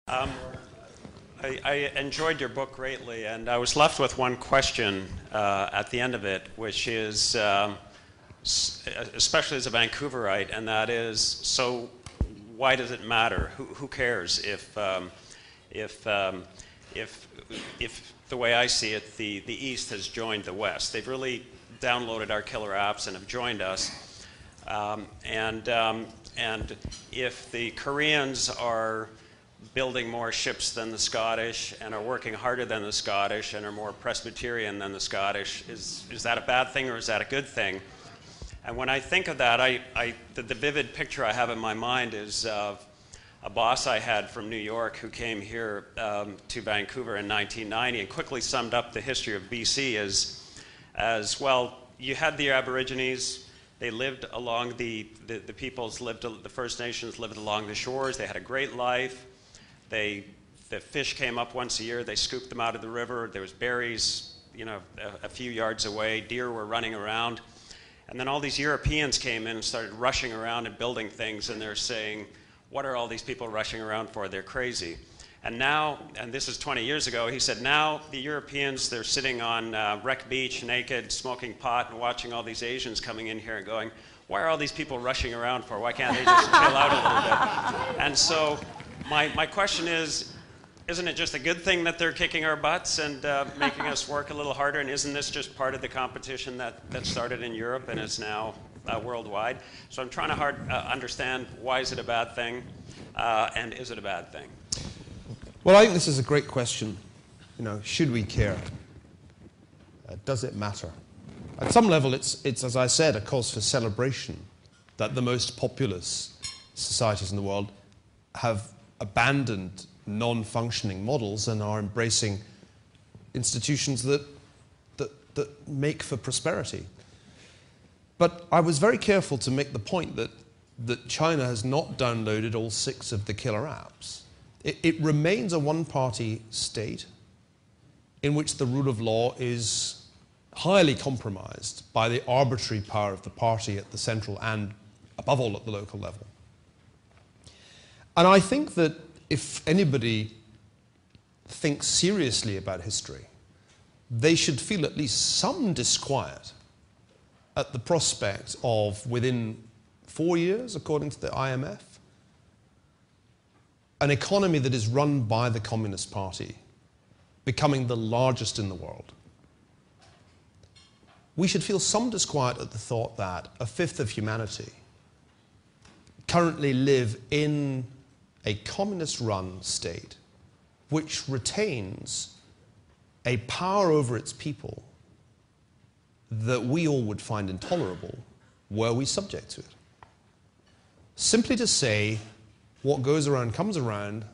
Um, I enjoyed your book greatly, and I was left with one question at the end of it, which is, especially as a Vancouverite, and that is, so why does it matter? Who cares if the way I see it, the East has joined the West? They've really downloaded our killer apps and have joined us. And if the Koreans are building more ships than the Scottish and are working harder than the Scottish and are more Presbyterian than the Scottish, is that a bad thing or is that a good thing? And when I think of that, the vivid picture I have in my mind is of a boss I had from New York who came here to Vancouver in 1990 and quickly summed up the history of BC as well. You had the Aborigines. They lived along the First Nations lived along the shores. They had a great life. The fish came up once a year. They scooped them out of the river. There was berries, a few yards away. Deer were running around. And then all these Europeans came in and started rushing around and building things, and they're saying, what are all these people rushing around for? They're crazy. And now, and this is 20 years ago, he said, now the Europeans, they're sitting on Wreck Beach naked, smoking pot, and watching all these Asians coming in here and going, why are all these people rushing around for? Why can't they just chill out a little bit? And so my question is, isn't it just a good thing that they're kicking our butts and making us work a little harder? And isn't this just part of the competition that started in Europe and is now worldwide? So I'm trying to understand, why is it a bad thing? And is it a bad thing? Well, I think this is a great question. Should we care? Does it matter? At some level, it's, as I said, a cause for celebration that the most populous societies in the world have abandoned non-functioning models and are embracing institutions that make for prosperity. But I was very careful to make the point that China has not downloaded all 6 of the killer apps. It remains a one-party state in which the rule of law is highly compromised by the arbitrary power of the party at the central and, above all, at the local level. And I think that if anybody thinks seriously about history, they should feel at least some disquiet at the prospect of, within 4 years, according to the IMF, an economy that is run by the Communist Party becoming the largest in the world. We should feel some disquiet at the thought that a fifth of humanity currently live in a communist-run state which retains a power over its people that we all would find intolerable were we subject to it. Simply to say, what goes around comes around,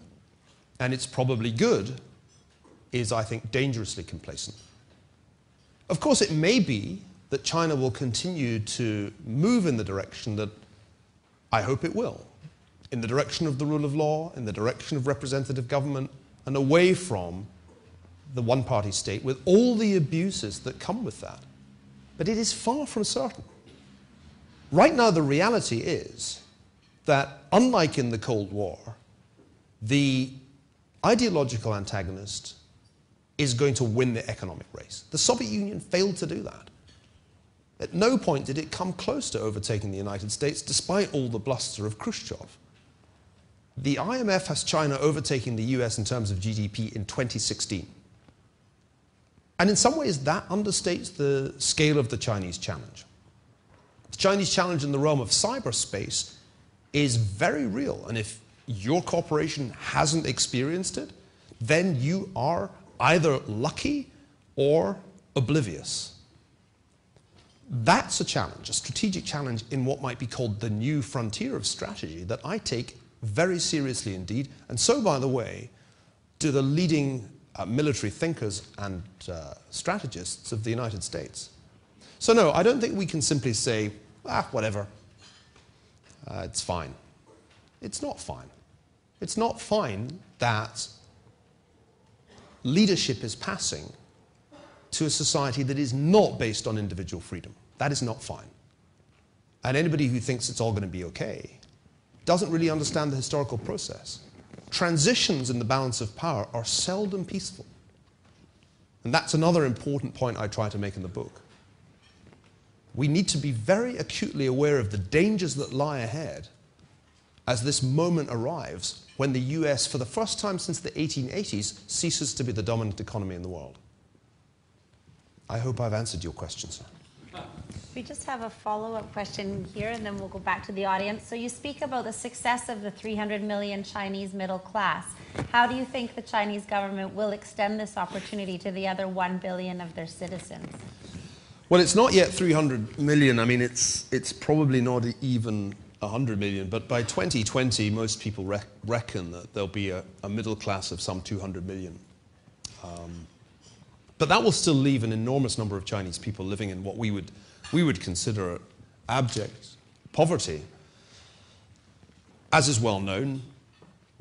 and it's probably good, is, I think, dangerously complacent. Of course, it may be that China will continue to move in the direction that I hope it will, in the direction of the rule of law, in the direction of representative government, and away from the one-party state with all the abuses that come with that. But it is far from certain. Right now, the reality is that, unlike in the Cold War, the ideological antagonist is going to win the economic race. The Soviet Union failed to do that. At no point did it come close to overtaking the United States, despite all the bluster of Khrushchev. The IMF has China overtaking the US in terms of GDP in 2016. And in some ways, that understates the scale of the Chinese challenge. The Chinese challenge in the realm of cyberspace is very real. And if your corporation hasn't experienced it, then you are either lucky or oblivious. That's a challenge, a strategic challenge in what might be called the new frontier of strategy that I take very seriously indeed. And so, by the way, do the leading military thinkers and strategists of the United States. So no, I don't think we can simply say, whatever, it's fine. It's not fine. It's not fine that leadership is passing to a society that is not based on individual freedom. That is not fine. And anybody who thinks it's all going to be okay doesn't really understand the historical process. transitions in the balance of power are seldom peaceful. And that's another important point I try to make in the book. We need to be very acutely aware of the dangers that lie ahead as this moment arrives when the US, for the first time since the 1880s, ceases to be the dominant economy in the world. I hope I've answered your question, sir. We just have a follow-up question here, and then we'll go back to the audience. So you speak about the success of the 300 million Chinese middle class. How do you think the Chinese government will extend this opportunity to the other 1 billion of their citizens? Well, it's not yet 300 million. I mean, it's probably not even 100 million. But by 2020, most people reckon that there'll be a middle class of some 200 million. But that will still leave an enormous number of Chinese people living in what we would consider abject poverty. As is well known,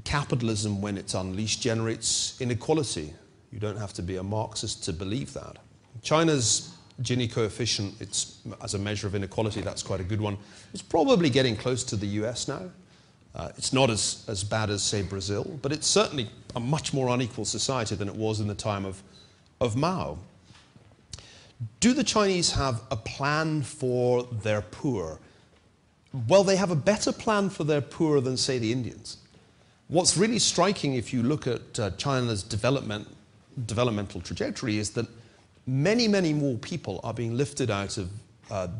capitalism, when it's unleashed, generates inequality. You don't have to be a Marxist to believe that. China's Gini coefficient, it's, as a measure of inequality, that's quite a good one. It's probably getting close to the US now. It's not as bad as, say, Brazil, but it's certainly a much more unequal society than it was in the time of Mao. Do the Chinese have a plan for their poor? Well, they have a better plan for their poor than, say, the Indians. What's really striking if you look at China's developmental trajectory is that many, many more people are being lifted out of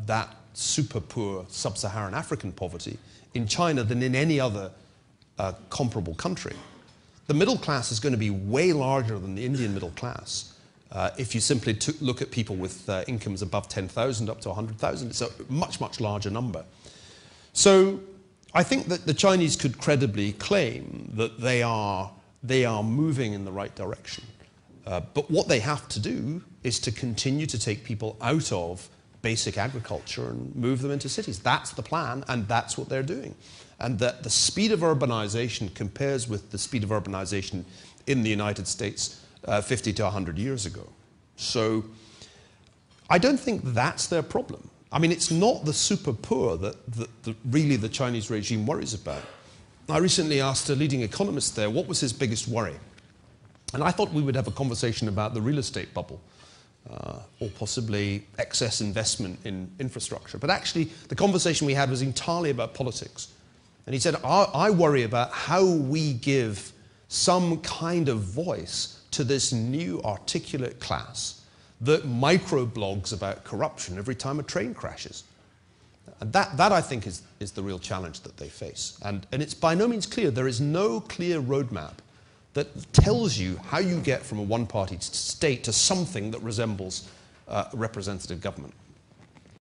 that super poor sub-Saharan African poverty in China than in any other comparable country. The middle class is going to be way larger than the Indian middle class. If you simply look at people with incomes above 10,000 up to 100,000, it's a much, much larger number. So I think that the Chinese could credibly claim that they are moving in the right direction. But what they have to do is to continue to take people out of basic agriculture and move them into cities. That's the plan, and that's what they're doing. And that the speed of urbanization compares with the speed of urbanization in the United States 50 to 100 years ago. So I don't think that's their problem. I mean, it's not the super poor that really the Chinese regime worries about. I recently asked a leading economist there what was his biggest worry. And I thought we would have a conversation about the real estate bubble or possibly excess investment in infrastructure. But actually, the conversation we had was entirely about politics. And he said, I worry about how we give some kind of voice to this new articulate class that microblogs about corruption every time a train crashes. And that I think, is the real challenge that they face. And it's by no means clear. There is no clear roadmap that tells you how you get from a one-party state to something that resembles representative government.